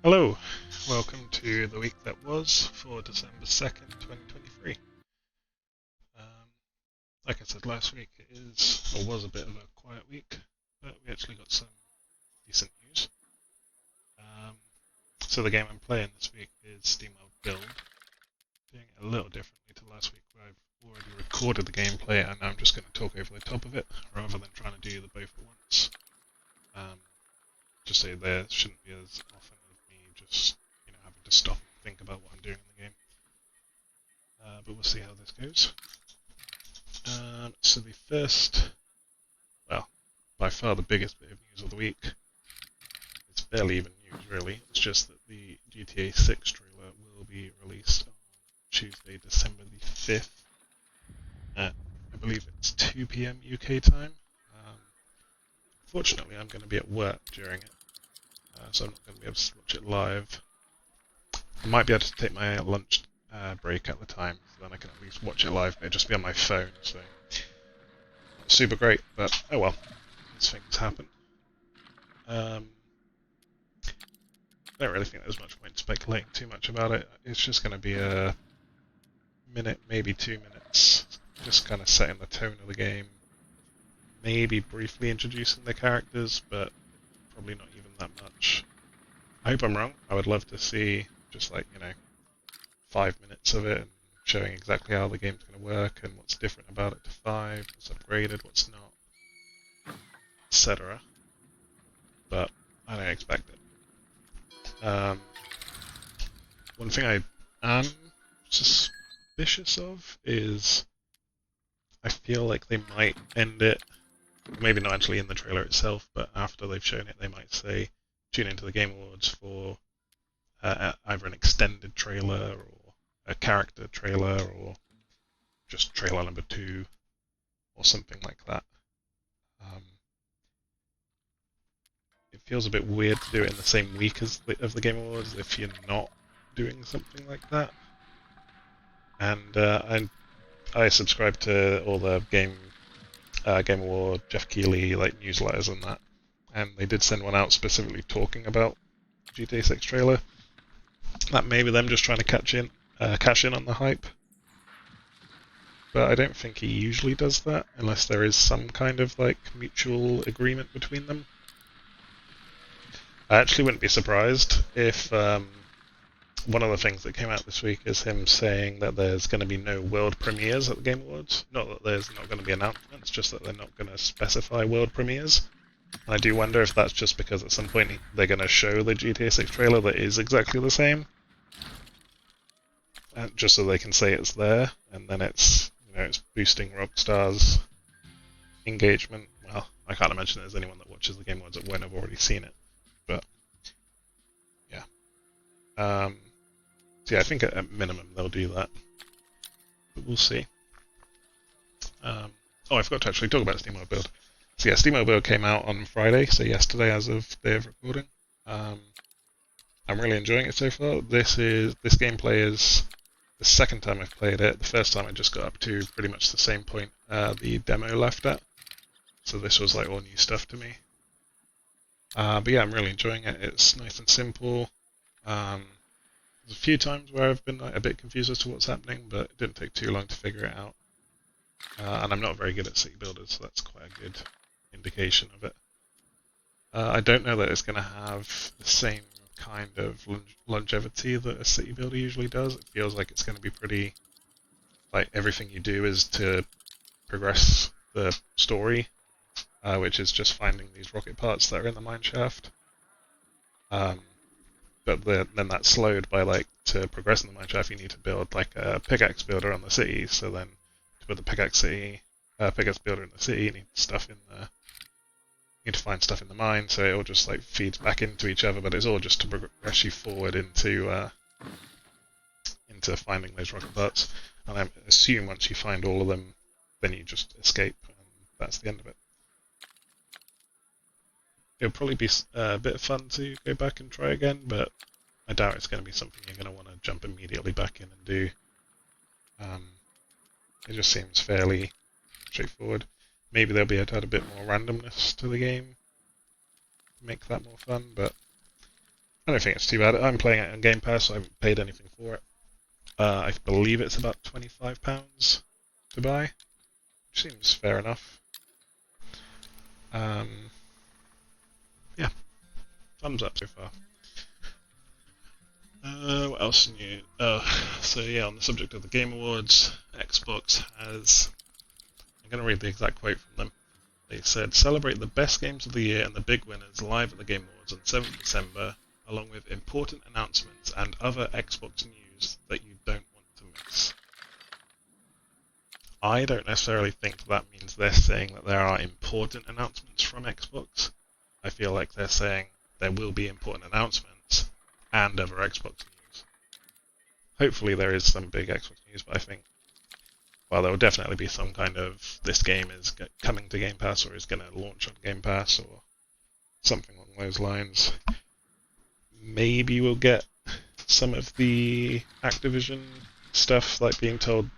Hello, welcome to the week that was for December 2nd, 2023. Um, like I said last week, it is, or was a bit of a quiet week, but we actually got some decent news. So the game I'm playing this week is Steamworld Build, doing it a little differently to last week where I've already recorded the gameplay and now I'm just going to talk over the top of it, rather than trying to do the both at once. Just so there shouldn't be as often of me just having to stop and think about what I'm doing in the game. But we'll see how this goes. So the first, well, by far the biggest bit of news of the week, it's barely even news really, it's just that the GTA 6 trailer will be released on Tuesday, December the 5th at, I believe it's 2 PM UK time. Fortunately, I'm going to be at work during it, so I'm not going to be able to watch it live. I might be able to take my lunch break at the time, so then I can at least watch it live, but it'll just be on my phone, so not super great, but oh well, these things happen. I don't really think there's much point speculating too much about it. It's just going to be a minute, maybe 2 minutes, just kind of setting the tone of the game, maybe briefly introducing the characters, but probably not even that much. I hope I'm wrong. I would love to see just 5 minutes of it and showing exactly how the game's going to work and what's different about it to 5, what's upgraded, what's not, etc. But I don't expect it. One thing I am suspicious of is I feel like they might end it, maybe not actually in the trailer itself, but after they've shown it they might say tune into the Game Awards for either an extended trailer or a character trailer or just trailer number 2 or something like that. It feels a bit weird to do it in the same week as of the Game Awards if you're not doing something like that. And I subscribe to all the Game Award, Jeff Keighley newsletters and that, and they did send one out specifically talking about GTA 6 trailer. That may be them just trying to cash in on the hype, but I don't think he usually does that unless there is some kind of mutual agreement between them. I actually wouldn't be surprised if one of the things that came out this week is him saying that there's going to be no world premieres at the Game Awards. Not that there's not going to be announcements, just that they're not going to specify world premieres. And I do wonder if that's just because at some point they're going to show the GTA 6 trailer that is exactly the same, and just so they can say it's there, and then it's it's boosting Rockstar's engagement. Well, I can't imagine there's anyone that watches the Game Awards that won't have already seen it, but yeah. So yeah, I think at minimum they'll do that, but we'll see. Oh, I forgot to actually talk about Steamworld Build. So yeah, Steamworld Build came out on Friday, so yesterday as of day of recording. I'm really enjoying it so far. This gameplay is the second time I've played it. The first time I just got up to pretty much the same point the demo left at. So this was all new stuff to me. But yeah, I'm really enjoying it. It's nice and simple. There's a few times where I've been a bit confused as to what's happening, but it didn't take too long to figure it out. And I'm not very good at city builders, so that's quite a good indication of it. I don't know that it's going to have the same kind of longevity that a city builder usually does. It feels like it's going to be pretty, everything you do is to progress the story, which is just finding these rocket parts that are in the mine shaft. But then that's slowed by to progress in the mine shaft you need to build a pickaxe builder on the city, so then to build the pickaxe builder in the city you need stuff in the you need to find stuff in the mine, so it all just feeds back into each other, but it's all just to progress you forward into finding those rocket parts. And I assume once you find all of them, then you just escape, and that's the end of it. It'll probably be a bit of fun to go back and try again, but I doubt it's going to be something you're going to want to jump immediately back in and do. It just seems fairly straightforward. Maybe they'll be able to add a bit more randomness to the game, make that more fun, but I don't think it's too bad. I'm playing it on Game Pass, so I haven't paid anything for it. I believe it's about £25 to buy, which seems fair enough. Yeah, thumbs up so far. What else new? So yeah, on the subject of the Game Awards, Xbox has... I'm going to read the exact quote from them. They said, "Celebrate the best games of the year and the big winners live at the Game Awards on 7th December, along with important announcements and other Xbox news that you don't want to miss." I don't necessarily think that means they're saying that there are important announcements from Xbox. I feel like they're saying there will be important announcements and other Xbox news. Hopefully there is some big Xbox news, but I think, well, there will definitely be some kind of, this game is coming to Game Pass or is going to launch on Game Pass or something along those lines. Maybe we'll get some of the Activision stuff, like being told,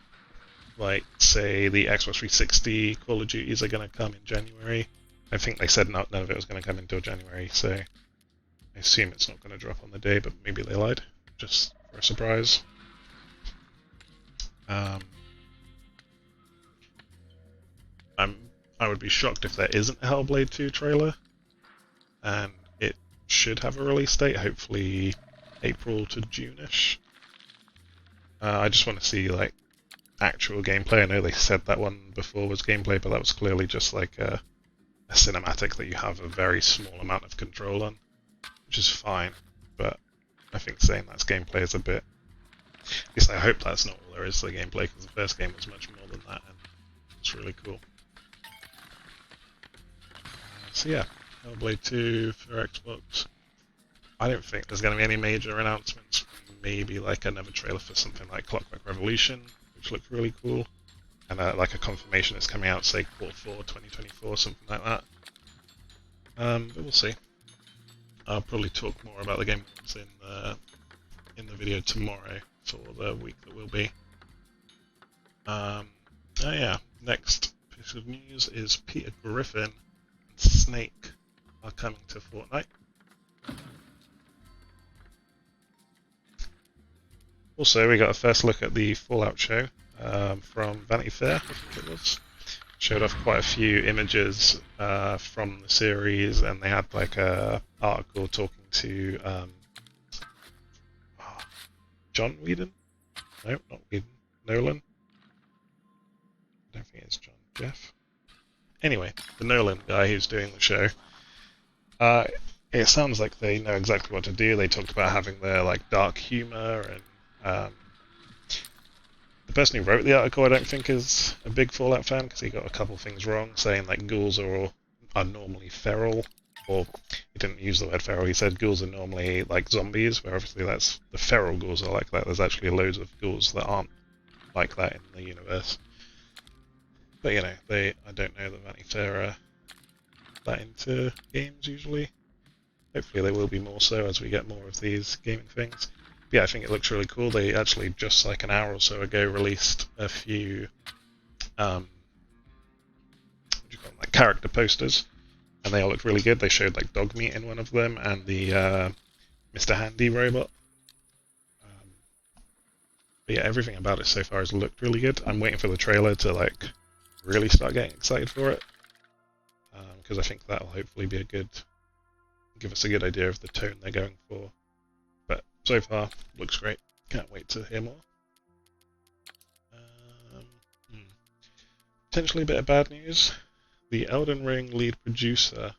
like, say, the Xbox 360 Call of Duties are going to come in January. I think they said none of it was going to come until January, so I assume it's not going to drop on the day, but maybe they lied, just for a surprise. I would be shocked if there isn't a Hellblade 2 trailer, and it should have a release date, hopefully April to June-ish. I just want to see, like, actual gameplay. I know they said that one before was gameplay, but that was clearly just like a cinematic that you have a very small amount of control on, which is fine, but I think saying that's gameplay is a bit... At least I hope that's not all there is to the gameplay, because the first game was much more than that, and it's really cool. So yeah, Hellblade 2 for Xbox. I don't think there's going to be any major announcements. Maybe like another trailer for something like Clockwork Revolution, which looked really cool, and like a confirmation it's coming out, say Q4 2024, something like that. But we'll see. I'll probably talk more about the Game Awards in the video tomorrow for the week that will be. Oh yeah, next piece of news is Peter Griffin and Snake are coming to Fortnite. Also, we got a first look at the Fallout show from Vanity Fair, I think it was. Showed off quite a few images from the series, and they had like a article talking to John Whedon? No, not Whedon. Nolan? I don't think it's John. Jeff? Anyway, the Nolan guy who's doing the show. It sounds like they know exactly what to do. They talked about having their like dark humor, and the person who wrote the article I don't think is a big Fallout fan, because he got a couple things wrong, saying like ghouls are normally feral, or he didn't use the word feral, he said ghouls are normally like zombies, where obviously that's the feral ghouls are like that. There's actually loads of ghouls that aren't like that in the universe. But you know, I don't know that Vanity Fair are that into games usually. Hopefully they will be more so as we get more of these gaming things. But yeah, I think it looks really cool. They actually just like an hour or so ago released a few what do you call them, like character posters, and they all looked really good. They showed like dog meat in one of them, and the Mr. Handy robot. But yeah, everything about it so far has looked really good. I'm waiting for the trailer to like really start getting excited for it, because I think that'll hopefully be give us a good idea of the tone they're going for. But so far, looks great. Can't wait to hear more. Potentially a bit of bad news. The Elden Ring lead producer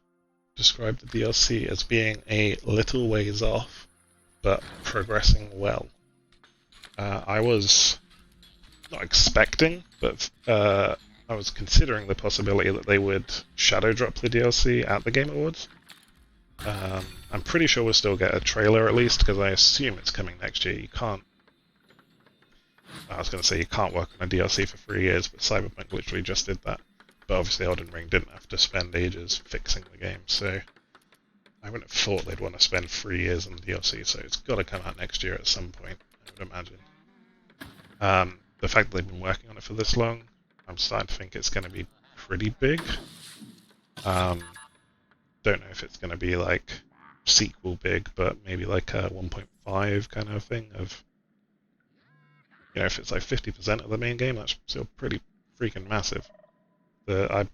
described the DLC as being a little ways off, but progressing well. I was not expecting, but I was considering the possibility that they would shadow drop the DLC at the Game Awards. I'm pretty sure we'll still get a trailer at least, because I assume it's coming next year. I was going to say you can't work on a DLC for 3 years, but Cyberpunk literally just did that. But obviously Elden Ring didn't have to spend ages fixing the game, so I wouldn't have thought they'd want to spend 3 years on the DLC, so it's got to come out next year at some point, I would imagine. The fact that they've been working on it for this long, I'm starting to think it's going to be pretty big. Don't know if it's going to be like sequel big, but maybe like a 1.5 kind of thing of, if it's like 50% of the main game, that's still pretty freaking massive. I've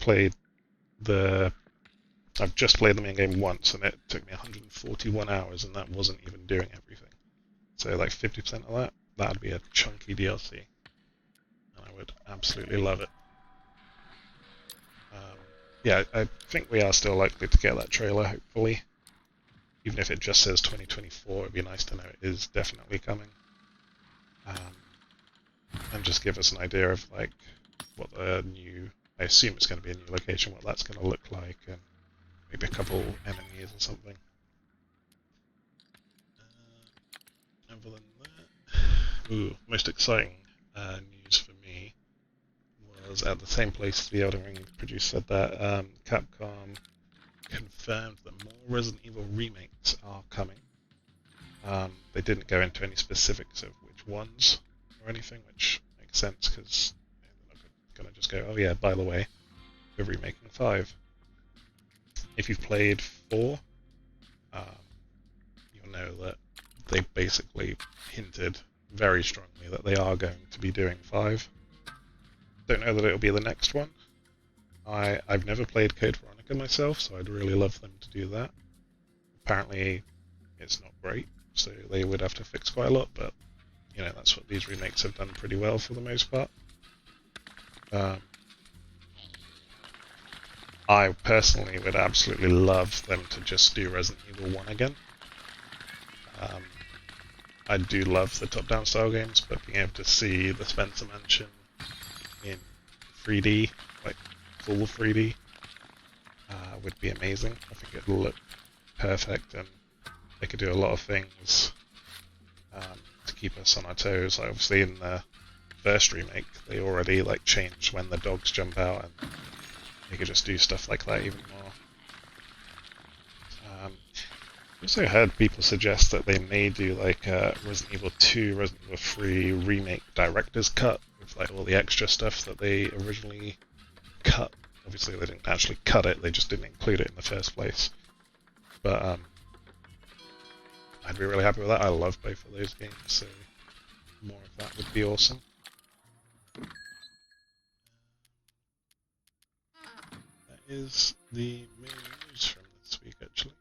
just played the main game once, and it took me 141 hours, and that wasn't even doing everything. So like 50% of that'd be a chunky DLC, and I would absolutely love it. Yeah, I think we are still likely to get that trailer, hopefully. Even if it just says 2024, it'd be nice to know it is definitely coming. And just give us an idea of like what the new, I assume it's going to be a new location, what that's going to look like, and maybe a couple enemies or something. Other than that, most exciting news for me was at the same place the Elden Ring producer said that Capcom confirmed that more Resident Evil remakes are coming. They didn't go into any specifics of which ones or anything, which makes sense because they're not going to just go, oh yeah, by the way, we're remaking 5. If you've played 4, you'll know that they basically hinted very strongly that they are going to be doing 5. Don't know that it'll be the next one. I've never played Code Veronica myself, so I'd really love them to do that. Apparently, it's not great, so they would have to fix quite a lot, but that's what these remakes have done pretty well for the most part. I personally would absolutely love them to just do Resident Evil 1 again. I do love the top-down style games, but being able to see the Spencer Mansion in 3D, like full 3D, would be amazing. I think it would look perfect, and they could do a lot of things to keep us on our toes. Like obviously in the first remake, they already changed when the dogs jump out, and they could just do stuff like that even more. I also heard people suggest that they may do Resident Evil 2, Resident Evil 3 remake director's cut with all the extra stuff that they originally cut. Obviously they didn't actually cut it, they just didn't include it in the first place. But I'd be really happy with that. I love both of those games, so more of that would be awesome. That is the main news from this week, actually.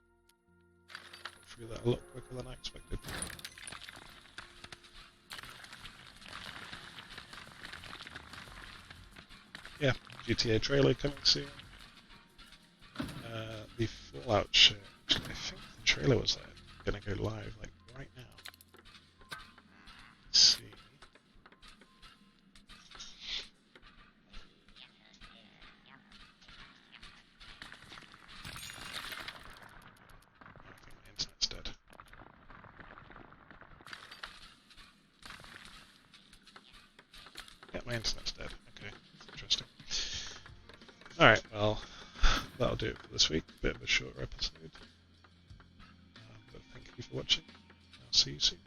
Got through that a lot quicker than I expected. Yeah, GTA trailer coming soon. The Fallout show. Actually, I think the trailer was going to go live right now. Let's see. I think my internet's dead. Yeah, my internet's dead. Okay, that's interesting. Alright, well, that'll do it for this week. Bit of a shorter episode. But thank you for watching. I'll see you soon.